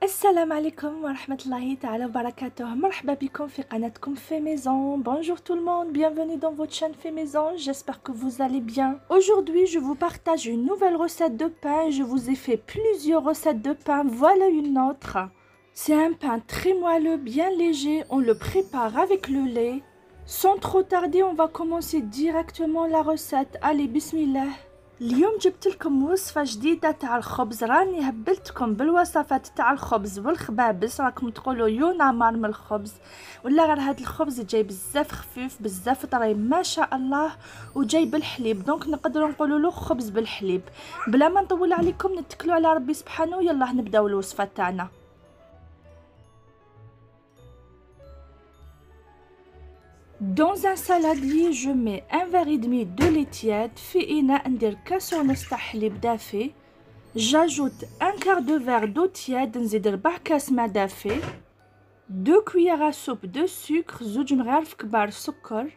السلام عليكم ورحمة الله تعالى وبركاته. مرحبا بكم في قناتكم Fait Maison. Bonjour tout le monde, bienvenue dans votre chaîne Fait Maison. J'espère que vous allez bien. Aujourd'hui, je vous partage une nouvelle recette de pain. Je vous ai fait plusieurs recettes de pain. Voilà une autre. C'est un pain très moelleux, bien léger. On le prépare avec le lait. Sans trop tarder, on va commencer directement la recette. Allez, bismillah. اليوم جبت لكم وصفة جديدة تاع الخبز. راني هبلتكم بالوصفات تاع الخبز والخبابز. راكم تقولوا يونا مار من الخبز ولا غير هاد الخبز جاي بزاف خفيف بزاف طري ما شاء الله وجاي بالحليب، دونك نقدروا نقولوا له خبز بالحليب. بلا ما نطول عليكم نتكلوا على ربي سبحانه. يلا نبداو الوصفة تاعنا. Dans un saladier, je mets un verre et demi de lait tiède. في إناء ندير كاسو ونص تاع حليب دافي. J'ajoute un quart de verre d'eau tiède. نزيد 4 كاس ماء دافي. 2 cuillères à soupe de sucre. زوج مغارف كبار سكر.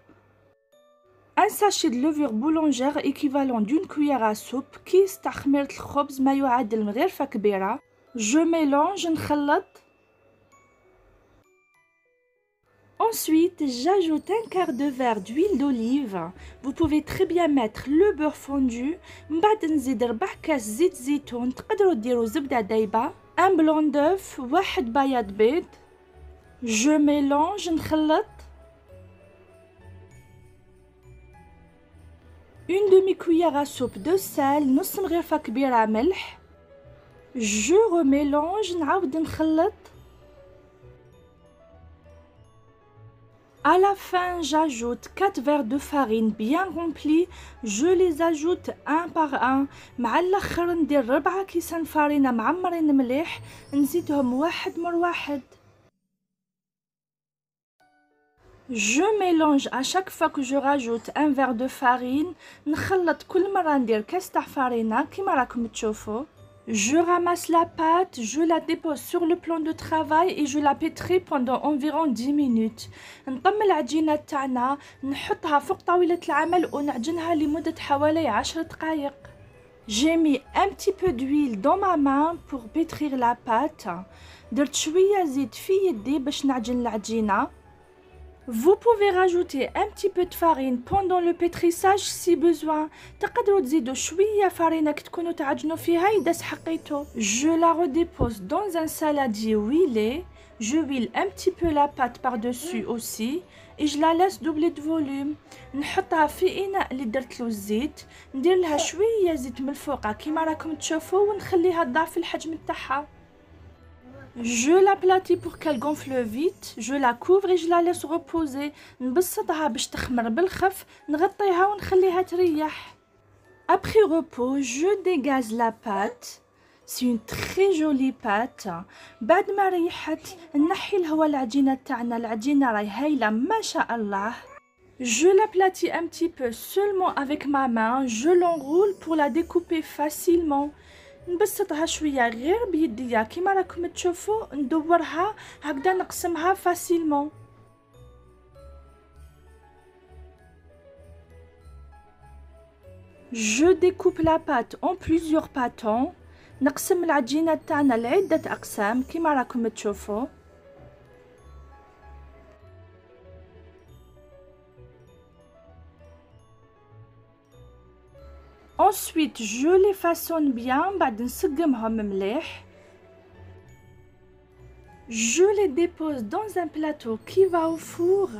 Un sachet de levure boulangère équivalent d'une cuillère à soupe. كيس تاع خميرة الخبز ما يعادل مغرفة كبيرة. Je mélange نخلط. Ensuite, j'ajoute un quart de verre d'huile d'olive. Vous pouvez très bien mettre le beurre fondu. من بعد نزيد 4 كاس زيت زيتون. تقدروا ديروا زبدة دايبة. Un blanc d'œuf. 1 بياض بيض. Je mélange نخلط. Une demi-cuillère à soupe de sel. نص مغرفة كبيرة ملح. Je remélange نعاود نخلط. À la fin, j'ajoute 4 verres de farine bien remplis. Je les ajoute un par un. مع الاخر ندير 4 كيسان فرينة معمرين مليح. نزيدهم واحد مر واحد. Je mélange à chaque fois que je rajoute un verre de farine. نخلط كل مرة ندير كاس تاع فرينة كيما راكم تشوفوا. Je ramasse la pâte, je la dépose sur le plan de travail et je la pétris pendant environ 10 minutes. نطم العجينة تاعنا نحطها فوق طاولة العمل ونعجنها لمدة حوالي 10 دقائق. J'ai mis un petit peu d'huile dans ma main pour pétrir la pâte. درت شوية زيت في يدي باش نعجن العجينة. Vous pouvez rajouter un petit peu de farine pendant le pétrissage si besoin. تقدروا تزيدوا شوية فرينة تكونوا تعجنوا فيها إذا حقيتوا. Je la redépose dans un saladier huilé. Je huile un petit peu la pâte par-dessus aussi et je la laisse doubler de volume. نحطها في إناء اللي درت له الزيت. ندير لها شوية زيت من الفوق كيما راكم تشوفوا ونخليها تضاعف الحجم تاعها. Je l'aplatis pour qu'elle gonfle vite. Je la couvre et je la laisse reposer. نبسطها باش تخمر بالخف. نغطيها ونخليها تريح. Après repos, je dégaze la pâte. C'est une très jolie pâte. بعد ما ريحت نحي الهواء العجينة تاعنا. العجينة راهي هايلة ما شاء الله. Je l'aplatis un petit peu seulement avec ma main. Je l'enroule pour la découper facilement. نبسطها شويه غير بيديا كيما راكم تشوفوا. ندورها هكذا نقسمها فاسيلمون. Je découpe la pâte en plusieurs pâtons. نقسم العجينه تاعنا لعده اقسام كيما راكم تشوفوا. Ensuite, je les façonne bien. بعد نسقمهم مليح. Je les dépose dans un plateau qui va au four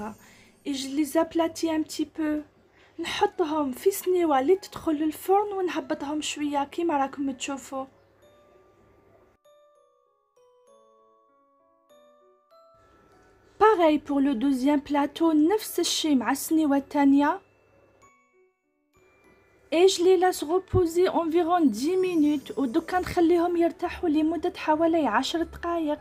et je les aplatis un petit peu. نحطهم في سنيوة اللي تدخل للفرن ونهبطهم شوية كيما راكم تشوفوا. Pareil pour le deuxième plateau. نفس الشيء مع السنيوة الثانية. Et je les laisse reposer environ 10 minutes ودوكا نخليهم يرتاحوا لمدة حوالي 10 دقائق.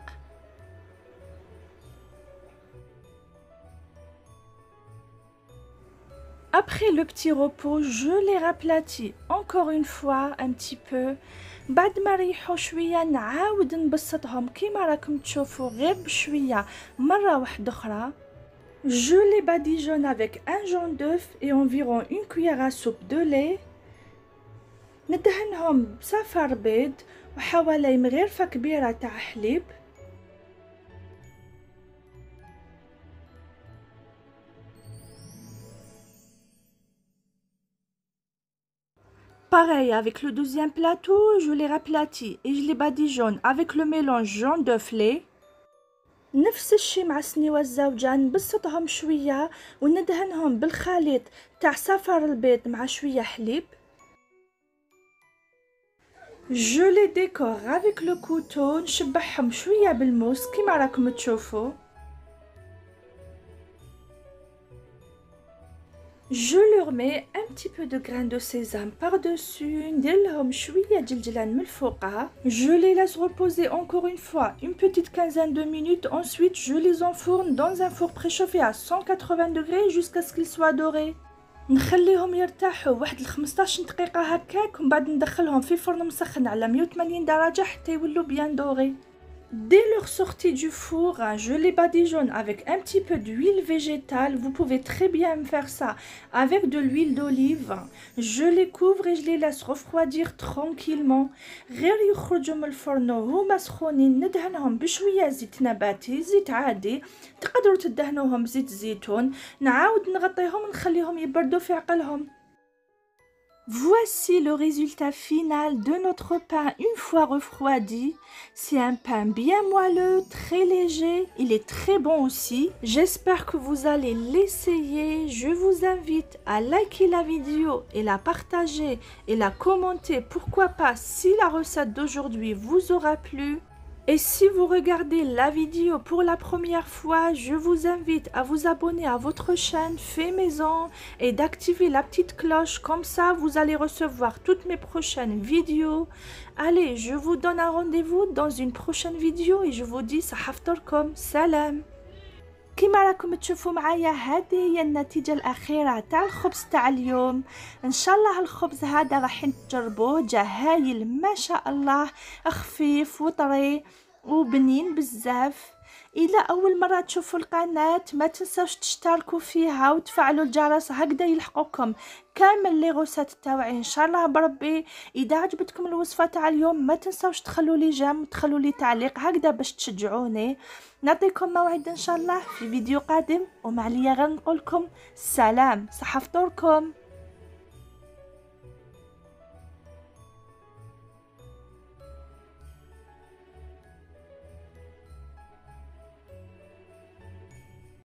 Après le petit repos, je les raplatis encore une fois un petit peu. بعد ما ريحوا شوية نعاود نبسطهم كيما راكم تشوفوا غير بشوية مرة واحدة أخرى. Je les badigeonne avec un jaune d'œuf et environ une cuillère à soupe de lait. ندهنهم بصفار بيض وحوالي مغرفة كبيرة تاع حليب. Pareil avec le deuxième plateau, je les raplatis et je les badigeonne avec le mélange jaune d'œuf lait. نفس الشي مع السنيوة الزوجان، نبسطهم شوية وندهنهم بالخليط تاع صفر البيض مع شوية حليب. Je les décore avec le couteau، نشبعهم شوية بالموس كيما راكم تشوفوا. Je leur mets un petit peu de graines de sésame par-dessus, نديرلهم شوية جلجلان من الفوقها. Je les laisse reposer encore une fois une petite quinzaine de minutes. Ensuite, je les enfourne dans un four préchauffé à 180 degrés jusqu'à ce qu'ils soient dorés. نخليهم يرتاحوا واحد 15 دقيقة هكاك، ومن بعد ندخلهم في فرن مسخن على 180 درجة حتى يولوا bien dorés. Dès leur sortie du four, je les badigeonne avec un petit peu d'huile végétale. Vous pouvez très bien faire ça avec de l'huile d'olive. Je les couvre et je les laisse refroidir tranquillement. غير يخرجوا من الفرن وهما سخونين ندهنهم بشوية زيت نباتي، زيت عادي، تقدروا تدهنوهم بزيت زيتون. نعاود نغطيهم ونخليهم يبردوا في عقلهم. Voici le résultat final de notre pain une fois refroidi. C'est un pain bien moelleux, très léger. Il est très bon aussi. J'espère que vous allez l'essayer. Je vous invite à liker la vidéo et la partager et la commenter. Pourquoi pas si la recette d'aujourd'hui vous aura plu. Et si vous regardez la vidéo pour la première fois, je vous invite à vous abonner à votre chaîne Fait Maison et d'activer la petite cloche. Comme ça, vous allez recevoir toutes mes prochaines vidéos. Allez, je vous donne un rendez-vous dans une prochaine vidéo et je vous dis صحفتركم سلام. كيما راكم تشوفوا معايا هذه هي النتيجة الأخيرة تاع الخبز تاع اليوم. إن شاء الله الخبز هذا راح تجربوه، جا هايل ما شاء الله، خفيف وطري وبنين بزاف. إذا أول مرة تشوفوا القناة ما تنسوش تشتركوا فيها وتفعلوا الجرس هكذا يلحقوكم كامل لي غوسات تاوعي إن شاء الله بربي. إذا عجبتكم الوصفة تاع اليوم ما تنسوش تخلوا لي جيم وتخلوا لي تعليق هكذا باش تشجعوني. نعطيكم موعد إن شاء الله في فيديو قادم، ومع ليا غير نقولكم سلام، صحة فطوركم.